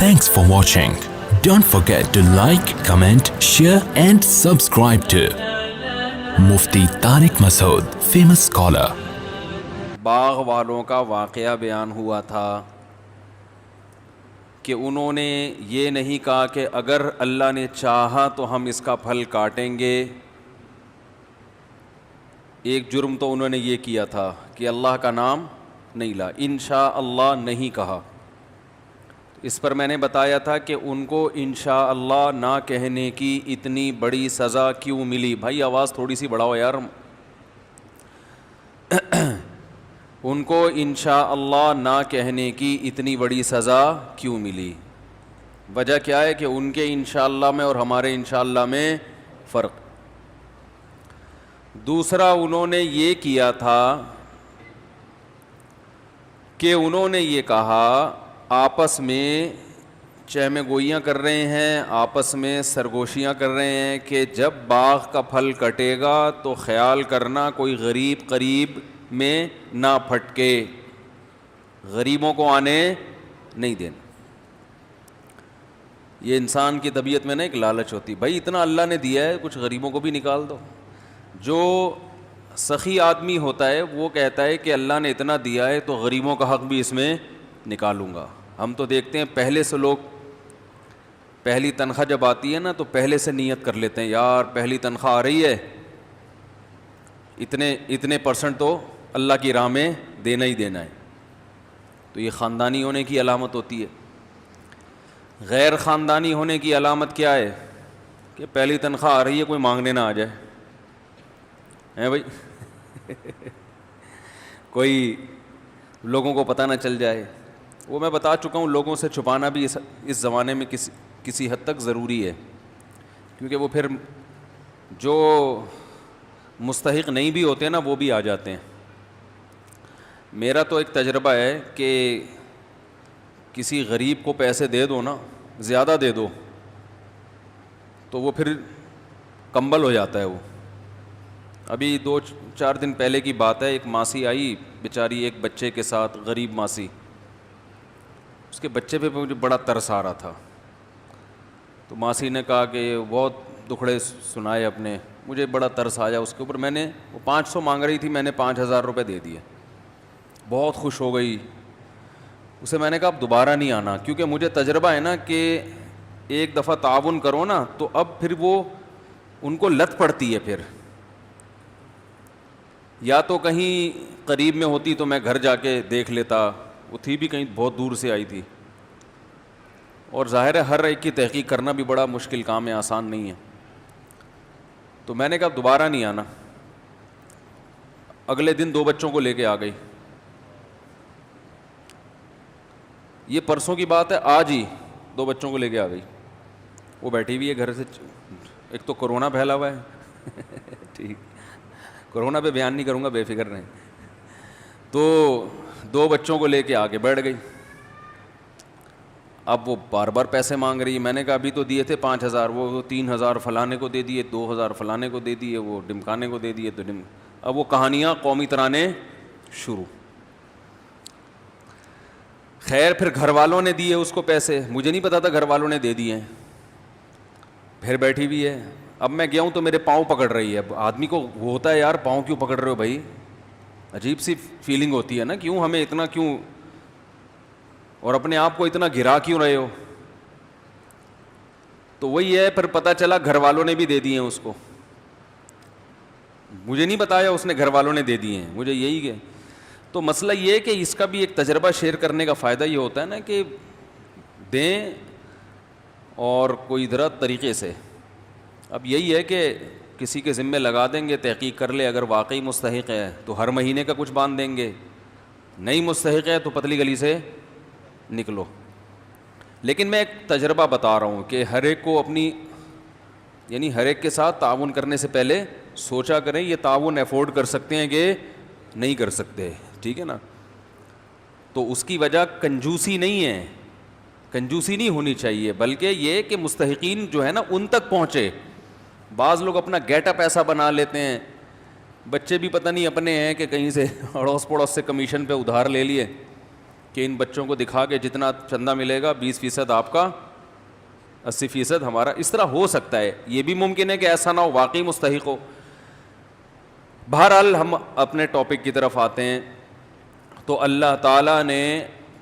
Thanks for watching. Don't forget to like, comment, share and subscribe to Mufti Tariq Masood, famous scholar. باغ والوں کا واقعہ بیان ہوا تھا کہ انہوں نے یہ نہیں کہا کہ اگر اللہ نے چاہا تو ہم اس کا پھل کاٹیں گے. ایک جرم تو انہوں نے یہ کیا تھا کہ اللہ کا نام نہیں لا، انشاء اللہ نہیں کہا. اس پر میں نے بتایا تھا کہ ان کو انشاء اللہ نہ کہنے کی اتنی بڑی سزا کیوں ملی. بھائی آواز تھوڑی سی بڑھاؤ یار. ان کو انشاء اللہ نہ کہنے کی اتنی بڑی سزا کیوں ملی؟ وجہ کیا ہے کہ ان کے انشاءاللہ میں اور ہمارے انشاءاللہ میں فرق. دوسرا انہوں نے یہ کیا تھا کہ انہوں نے یہ کہا آپس میں چہمے گوئیاں کر رہے ہیں، آپس میں سرگوشیاں کر رہے ہیں کہ جب باغ کا پھل کٹے گا تو خیال کرنا کوئی غریب قریب میں نہ پھٹکے، غریبوں کو آنے نہیں دینا. یہ انسان کی طبیعت میں نا ایک لالچ ہوتی، بھائی اتنا اللہ نے دیا ہے کچھ غریبوں کو بھی نکال دو. جو سخی آدمی ہوتا ہے وہ کہتا ہے کہ اللہ نے اتنا دیا ہے تو غریبوں کا حق بھی اس میں نکالوں گا. ہم تو دیکھتے ہیں پہلے سے لوگ پہلی تنخواہ جب آتی ہے نا تو پہلے سے نیت کر لیتے ہیں یار پہلی تنخواہ آ رہی ہے اتنے پرسنٹ تو اللہ کی راہ میں دینا ہی دینا ہے. تو یہ خاندانی ہونے کی علامت ہوتی ہے. غیر خاندانی ہونے کی علامت کیا ہے؟ کہ پہلی تنخواہ آ رہی ہے کوئی مانگنے نہ آ جائے ہیں بھائی. کوئی لوگوں کو پتہ نہ چل جائے. وہ میں بتا چکا ہوں لوگوں سے چھپانا بھی اس زمانے میں کسی حد تک ضروری ہے، کیونکہ وہ پھر جو مستحق نہیں بھی ہوتے ہیں نا وہ بھی آ جاتے ہیں. میرا تو ایک تجربہ ہے کہ کسی غریب کو پیسے دے دو نا، زیادہ دے دو تو وہ پھر کمبل ہو جاتا ہے. وہ ابھی 2-4 دن پہلے کی بات ہے، ایک ماسی آئی بیچاری ایک بچے کے ساتھ، غریب ماسی. اس کے بچے پہ مجھے بڑا ترس آ رہا تھا. تو ماسی نے کہا کہ بہت دکھڑے سنائے اپنے، مجھے بڑا ترس آیا اس کے اوپر. میں نے وہ 500 مانگ رہی تھی، میں نے 5000 روپے دے دیے. بہت خوش ہو گئی. اسے میں نے کہا اب دوبارہ نہیں آنا، کیونکہ مجھے تجربہ ہے نا کہ ایک دفعہ تعاون کرو نا تو اب پھر وہ ان کو لت پڑتی ہے. پھر یا تو کہیں قریب میں ہوتی تو میں گھر جا کے دیکھ لیتا، وہ تھی بھی کہیں بہت دور سے آئی تھی. اور ظاہر ہے ہر ایک کی تحقیق کرنا بھی بڑا مشکل کام ہے، آسان نہیں ہے. تو میں نے کہا دوبارہ نہیں آنا. اگلے دن 2 بچوں کو لے کے آ گئی. یہ پرسوں کی بات ہے، آج ہی 2 بچوں کو لے کے آ گئی. وہ بیٹھی ہوئی ہے گھر سے. ایک تو کورونا پھیلا ہوا ہے ٹھیک، کورونا پہ بیان نہیں کروں گا، بے فکر رہیں. تو 2 بچوں کو لے کے آ کے بیٹھ گئی. اب وہ بار بار پیسے مانگ رہی ہے. میں نے کہا ابھی تو دیے تھے 5000، وہ 3000 فلانے کو دے دیے، 2000 فلانے کو دے دیے، وہ ڈمکانے کو دے دیے. تو اب وہ کہانیاں قومی ترانے شروع. خیر پھر گھر والوں نے دیے اس کو پیسے، مجھے نہیں پتا تھا گھر والوں نے دے دیے ہیں. پھر بیٹھی بھی ہے. اب میں گیا ہوں تو میرے پاؤں پکڑ رہی ہے. آدمی کو وہ ہوتا ہے یار پاؤں کیوں پکڑ رہے ہو بھائی، عجیب سی فیلنگ ہوتی ہے نا، کیوں ہمیں اتنا کیوں، اور اپنے آپ کو اتنا گرا کیوں رہے ہو. تو وہی ہے، پھر پتہ چلا گھر والوں نے بھی دے دیے ہیں اس کو. مجھے نہیں بتایا اس نے گھر والوں نے دے دیے ہیں، مجھے یہی کہ تو مسئلہ یہ ہے کہ اس کا بھی ایک تجربہ شیئر کرنے کا فائدہ یہ ہوتا ہے نا کہ دیں اور کوئی ذرا طریقے سے. اب یہی ہے کہ کسی کے ذمے لگا دیں گے، تحقیق کر لے، اگر واقعی مستحق ہے تو ہر مہینے کا کچھ باندھ دیں گے، نہیں مستحق ہے تو پتلی گلی سے نکلو. لیکن میں ایک تجربہ بتا رہا ہوں کہ ہر ایک کو اپنی یعنی ہر ایک کے ساتھ تعاون کرنے سے پہلے سوچا کریں یہ تعاون افورڈ کر سکتے ہیں کہ نہیں کر سکتے. ٹھیک ہے نا. تو اس کی وجہ کنجوسی نہیں ہے، کنجوسی نہیں ہونی چاہیے، بلکہ یہ کہ مستحقین جو ہے نا ان تک پہنچے. بعض لوگ اپنا گیٹ اپ ایسا بنا لیتے ہیں، بچے بھی پتہ نہیں اپنے ہیں کہ کہیں سے اڑوس پڑوس سے کمیشن پہ ادھار لے لیے کہ ان بچوں کو دکھا کے جتنا چندہ ملے گا 20% آپ کا، 80% ہمارا. اس طرح ہو سکتا ہے، یہ بھی ممکن ہے کہ ایسا نہ ہو، واقعی مستحق ہو. بہرحال ہم اپنے ٹاپک کی طرف آتے ہیں. تو اللہ تعالیٰ نے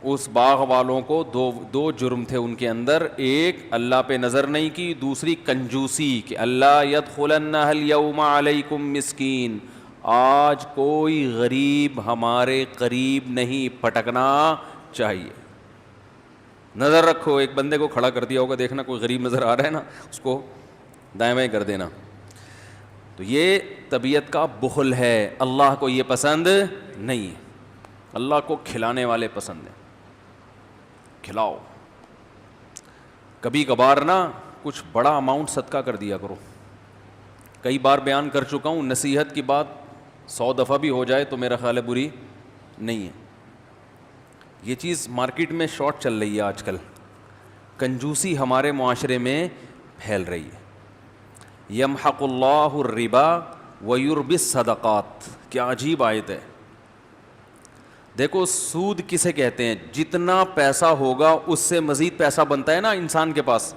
اس باغ والوں کو دو جرم تھے ان کے اندر. ایک اللہ پہ نظر نہیں کی، دوسری کنجوسی کہ اللہ یدخلنہ الیوم علیکم مسکین، آج کوئی غریب ہمارے قریب نہیں پٹکنا چاہیے. نظر رکھو، ایک بندے کو کھڑا کر دیا ہوگا، دیکھنا کوئی غریب نظر آ رہا ہے نا، اس کو دائیں بائیں کر دینا. تو یہ طبیعت کا بخل ہے، اللہ کو یہ پسند نہیں ہے. اللہ کو کھلانے والے پسند ہیں، کھلاؤ. کبھی کبھار نا کچھ بڑا اماؤنٹ صدقہ کر دیا کرو. کئی بار بیان کر چکا ہوں، نصیحت کی بات 100 دفعہ بھی ہو جائے تو میرا خیال ہے بری نہیں ہے. یہ چیز مارکیٹ میں شارٹ چل رہی ہے آج کل، کنجوسی ہمارے معاشرے میں پھیل رہی ہے. یمحق اللہ الربا ویربی الصدقات، کیا عجیب آیت ہے. دیکھو سود کسے کہتے ہیں؟ جتنا پیسہ ہوگا اس سے مزید پیسہ بنتا ہے نا انسان کے پاس.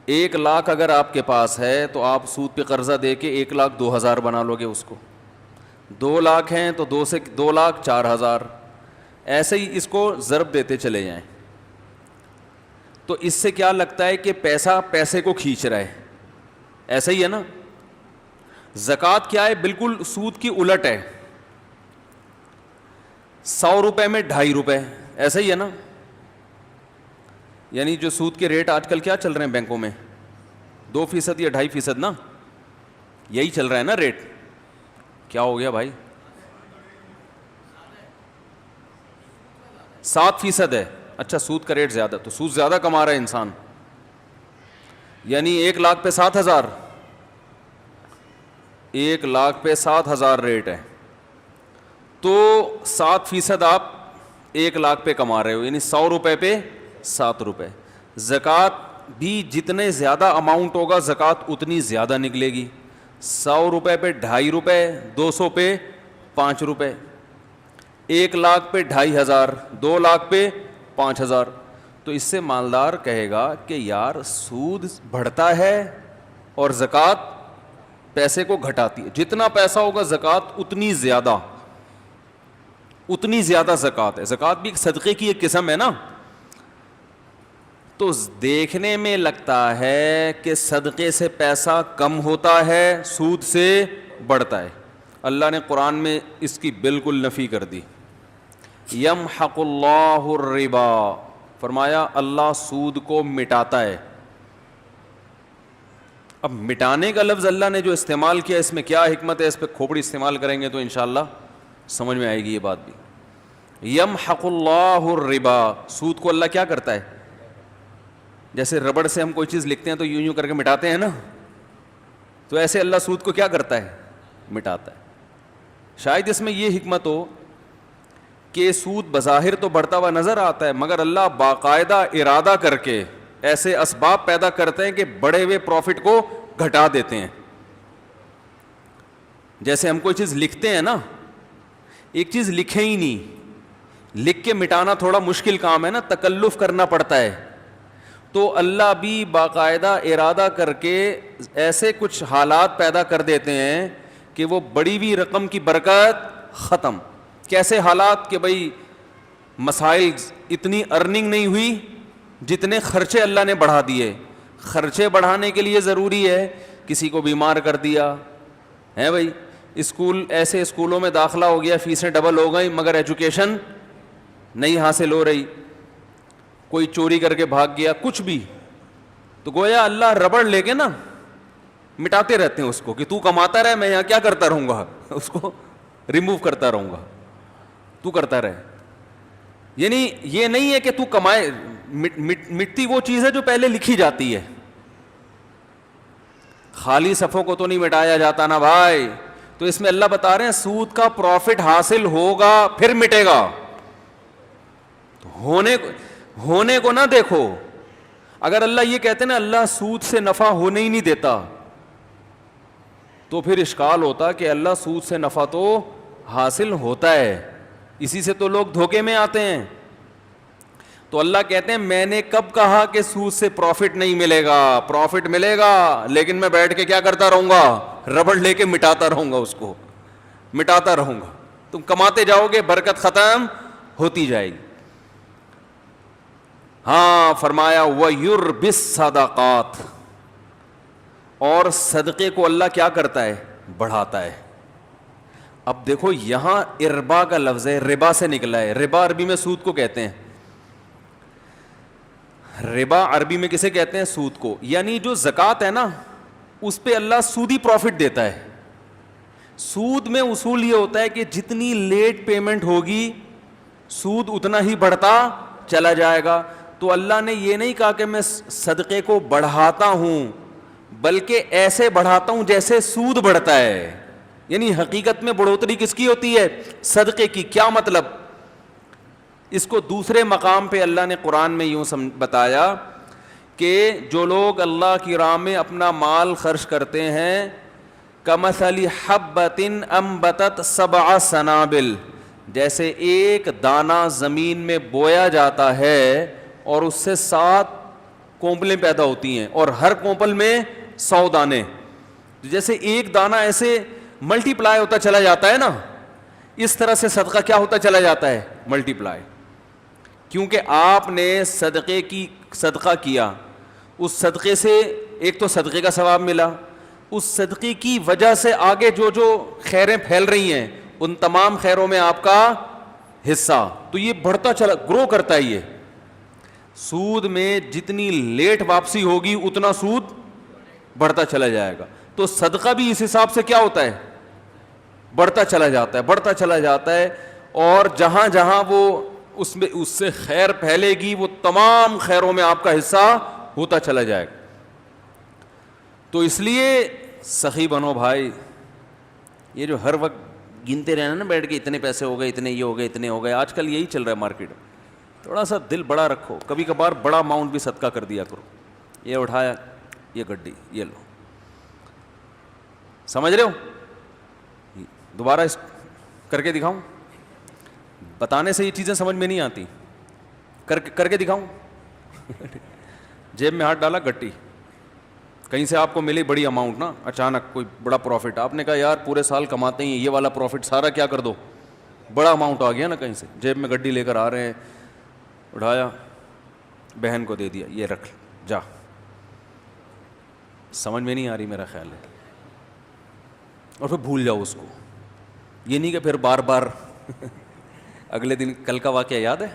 1 لاکھ اگر آپ کے پاس ہے تو آپ سود پہ قرضہ دے کے 1,02,000 بنا لو گے اس کو. 2 لاکھ ہیں تو 2 سے 2,04,000. ایسے ہی اس کو ضرب دیتے چلے جائیں. تو اس سے کیا لگتا ہے کہ پیسہ پیسے کو کھینچ رہا ہے. ایسا ہی ہے نا. زکوٰۃ کیا ہے؟ بالکل سود کی الٹ ہے. 100 روپے میں 2.5 روپے، ایسا ہی ہے نا. یعنی جو سود کے ریٹ آج کل کیا چل رہے ہیں بینکوں میں، 2% یا 2.5% نا، یہی چل رہا ہے نا ریٹ. کیا ہو گیا بھائی؟ 7% ہے. اچھا سود کا ریٹ زیادہ، تو سود زیادہ کما رہا ہے انسان. یعنی 1 لاکھ پہ 7,000، 1 لاکھ پہ 7,000 ریٹ ہے. تو 7% آپ 1 لاکھ پہ کما رہے ہو، یعنی 100 روپے پہ 7 روپے. زکوٰۃ بھی جتنے زیادہ اماؤنٹ ہوگا زکوٰۃ اتنی زیادہ نکلے گی. 100 روپے پہ 2.5 روپے، 200 پہ 5 روپے. 1 لاکھ پہ 2,500، 2 لاکھ پہ 5,000. تو اس سے مالدار کہے گا کہ یار سود بڑھتا ہے اور زکوٰۃ پیسے کو گھٹاتی ہے. جتنا پیسہ ہوگا زکوٰۃ اتنی زیادہ زکوٰۃ ہے. زکوٰۃ بھی ایک صدقے کی ایک قسم ہے نا. تو دیکھنے میں لگتا ہے کہ صدقے سے پیسہ کم ہوتا ہے، سود سے بڑھتا ہے. اللہ نے قرآن میں اس کی بالکل نفی کر دی. یمحق اللہ الربا، فرمایا اللہ سود کو مٹاتا ہے. اب مٹانے کا لفظ اللہ نے جو استعمال کیا اس میں کیا حکمت ہے؟ اس پہ کھوپڑی استعمال کریں گے تو انشاءاللہ سمجھ میں آئے گی یہ بات بھی. یمحق اللہ الربا، سود کو اللہ کیا کرتا ہے؟ جیسے ربڑ سے ہم کوئی چیز لکھتے ہیں تو یوں یوں کر کے مٹاتے ہیں نا، تو ایسے اللہ سود کو کیا کرتا ہے؟ مٹاتا ہے. شاید اس میں یہ حکمت ہو کہ سود بظاہر تو بڑھتا ہوا نظر آتا ہے، مگر اللہ باقاعدہ ارادہ کر کے ایسے اسباب پیدا کرتے ہیں کہ بڑے ہوئے پروفٹ کو گھٹا دیتے ہیں. جیسے ہم کوئی چیز لکھتے ہیں نا، ایک چیز لکھیں ہی نہیں، لکھ کے مٹانا تھوڑا مشکل کام ہے نا، تکلف کرنا پڑتا ہے. تو اللہ بھی باقاعدہ ارادہ کر کے ایسے کچھ حالات پیدا کر دیتے ہیں کہ وہ بڑی ہوئی رقم کی برکت ختم. کیسے حالات؟ کہ بھئی مسائل اتنی ارننگ نہیں ہوئی جتنے خرچے اللہ نے بڑھا دیے. خرچے بڑھانے کے لیے ضروری ہے کسی کو بیمار کر دیا ہے بھائی، اسکول ایسے اسکولوں میں داخلہ ہو گیا، فیسیں ڈبل ہو گئی مگر ایجوکیشن نہیں حاصل ہو رہی. کوئی چوری کر کے بھاگ گیا، کچھ بھی، تو گویا اللہ ربڑ لے کے نا مٹاتے رہتے ہیں اس کو کہ تو کماتا رہے، میں یہاں کیا کرتا رہوں گا، اس کو ریموو کرتا رہوں گا، تو کرتا رہے. یعنی یہ نہیں ہے کہ تو کمائے، مٹتی وہ چیز ہے جو پہلے لکھی جاتی ہے. خالی صفوں کو تو نہیں مٹایا جاتا نا بھائی. تو اس میں اللہ بتا رہے ہیں سود کا پروفٹ حاصل ہوگا پھر مٹے گا. ہونے کو نہ دیکھو. اگر اللہ یہ کہتے نا اللہ سود سے نفع ہونے ہی نہیں دیتا تو پھر اشکال ہوتا کہ اللہ سود سے نفع تو حاصل ہوتا ہے، اسی سے تو لوگ دھوکے میں آتے ہیں. تو اللہ کہتے ہیں میں نے کب کہا کہ سود سے پروفٹ نہیں ملے گا؟ پروفٹ ملے گا، لیکن میں بیٹھ کے کیا کرتا رہوں گا؟ ربڑ لے کے مٹاتا رہوں گا، اس کو مٹاتا رہوں گا. تم کماتے جاؤ گے، برکت ختم ہوتی جائے گی. ہاں فرمایا وَيُرْبِ الصَّدَقَاتِ، اور صدقے کو اللہ کیا کرتا ہے؟ بڑھاتا ہے. اب دیکھو یہاں اربا کا لفظ ہے، ربا سے نکلا ہے. ربا عربی میں سود کو کہتے ہیں. ربا عربی میں کسے کہتے ہیں؟ سود کو. یعنی جو زکوٰۃ ہے نا، اس پہ اللہ سودی پروفٹ دیتا ہے. سود میں اصول یہ ہوتا ہے کہ جتنی لیٹ پیمنٹ ہوگی سود اتنا ہی بڑھتا چلا جائے گا. تو اللہ نے یہ نہیں کہا کہ میں صدقے کو بڑھاتا ہوں، بلکہ ایسے بڑھاتا ہوں جیسے سود بڑھتا ہے. یعنی حقیقت میں بڑھوتری کس کی ہوتی ہے؟ صدقے کی. کیا مطلب؟ اس کو دوسرے مقام پہ اللہ نے قرآن میں یوں بتایا کہ جو لوگ اللہ کی راہ میں اپنا مال خرچ کرتے ہیں، کمثل حبۃ انبتت سبع سنابل، جیسے ایک دانہ زمین میں بویا جاتا ہے اور اس سے 7 کونپلیں پیدا ہوتی ہیں، اور ہر کونپل میں 100 دانے. جیسے ایک دانہ ایسے ملٹی پلائی ہوتا چلا جاتا ہے نا، اس طرح سے صدقہ کیا ہوتا چلا جاتا ہے؟ ملٹی پلائی. کیونکہ آپ نے صدقہ کیا، اس صدقے سے ایک تو صدقے کا ثواب ملا، اس صدقے کی وجہ سے آگے جو خیریں پھیل رہی ہیں ان تمام خیروں میں آپ کا حصہ. تو یہ بڑھتا چلا، گرو کرتا ہے. یہ سود میں جتنی لیٹ واپسی ہوگی اتنا سود بڑھتا چلا جائے گا. تو صدقہ بھی اس حساب سے کیا ہوتا ہے؟ بڑھتا چلا جاتا ہے، بڑھتا چلا جاتا ہے. اور جہاں جہاں وہ اس سے خیر پھیلے گی وہ تمام خیروں میں آپ کا حصہ ہوتا چلا جائے گا. تو اس لیے سخی بنو بھائی. یہ جو ہر وقت گنتے رہنا نا بیٹھ کے اتنے پیسے ہو گئے، اتنے یہ ہو گئے، اتنے ہو گئے، آج کل یہی چل رہا ہے مارکیٹ. تھوڑا سا دل بڑا رکھو، کبھی کبھار بڑا اماؤنٹ بھی صدقہ کر دیا کرو. یہ اٹھایا، یہ گڈی، یہ لو. سمجھ رہے ہو؟ دوبارہ کر کے دکھاؤں؟ بتانے سے یہ چیزیں سمجھ میں نہیں آتی. کر کے دکھاؤں؟ جیب میں ہاتھ ڈالا، گٹی کہیں سے آپ کو ملی بڑی اماؤنٹ نا، اچانک کوئی بڑا پروفٹ. آپ نے کہا یار پورے سال کماتے ہیں، یہ والا پروفٹ سارا کیا کر دو، بڑا اماؤنٹ آ گیا نا کہیں سے. جیب میں گڈی لے کر آ رہے ہیں، اٹھایا، بہن کو دے دیا، یہ رکھ جا. سمجھ میں نہیں آ رہی میرا خیال ہے. اور پھر بھول جاؤ اس کو. یہ نہیں کہ پھر بار بار اگلے دن. کل کا واقعہ یاد ہے؟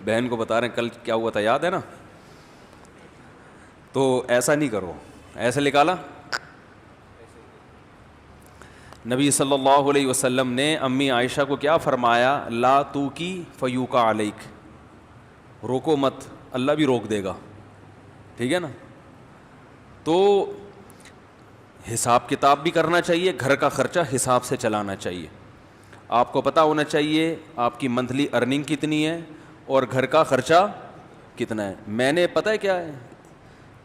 بہن کو بتا رہے ہیں کل کیا ہوا تھا، یاد ہے نا؟ تو ایسا نہیں کرو. ایسے نکالا. نبی صلی اللہ علیہ وسلم نے امی عائشہ کو کیا فرمایا؟ لا تو کی فیوقع علیک، روکو مت، اللہ بھی روک دے گا. ٹھیک ہے نا؟ تو حساب کتاب بھی کرنا چاہیے، گھر کا خرچہ حساب سے چلانا چاہیے. آپ کو پتہ ہونا چاہیے آپ کی منتھلی ارننگ کتنی ہے اور گھر کا خرچہ کتنا ہے. میں نے پتہ ہے کیا ہے،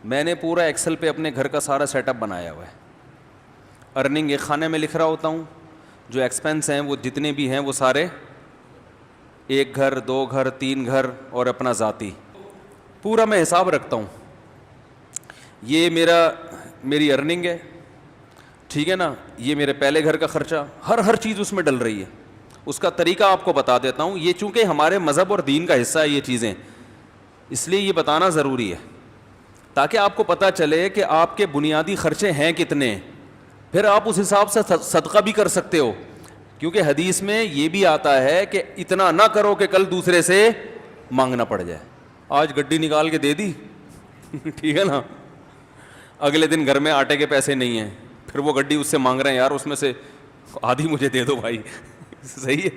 میں نے پورا ایکسل پہ اپنے گھر کا سارا سیٹ اپ بنایا ہوا ہے. ارننگ ایک خانے میں لکھ رہا ہوتا ہوں، جو ایکسپینس ہیں وہ جتنے بھی ہیں وہ سارے 1 گھر 2 گھر 3 گھر اور اپنا ذاتی پورا میں حساب رکھتا ہوں. یہ میری ارننگ ہے، ٹھیک ہے نا؟ یہ میرے پہلے گھر کا خرچہ، ہر چیز اس میں ڈل رہی ہے. اس کا طریقہ آپ کو بتا دیتا ہوں. یہ چونکہ ہمارے مذہب اور دین کا حصہ ہے یہ چیزیں، اس لیے یہ بتانا ضروری ہے تاکہ آپ کو پتہ چلے کہ آپ کے بنیادی خرچے ہیں کتنے. پھر آپ اس حساب سے صدقہ بھی کر سکتے ہو، کیونکہ حدیث میں یہ بھی آتا ہے کہ اتنا نہ کرو کہ کل دوسرے سے مانگنا پڑ جائے. آج گڈی نکال کے دے دی ٹھیک ہے نا، اگلے دن گھر میں آٹے کے پیسے نہیں ہیں، پھر وہ گڈی اس سے مانگ رہے ہیں یار اس میں سے آدھی مجھے دے دو بھائی. صحیح ہے.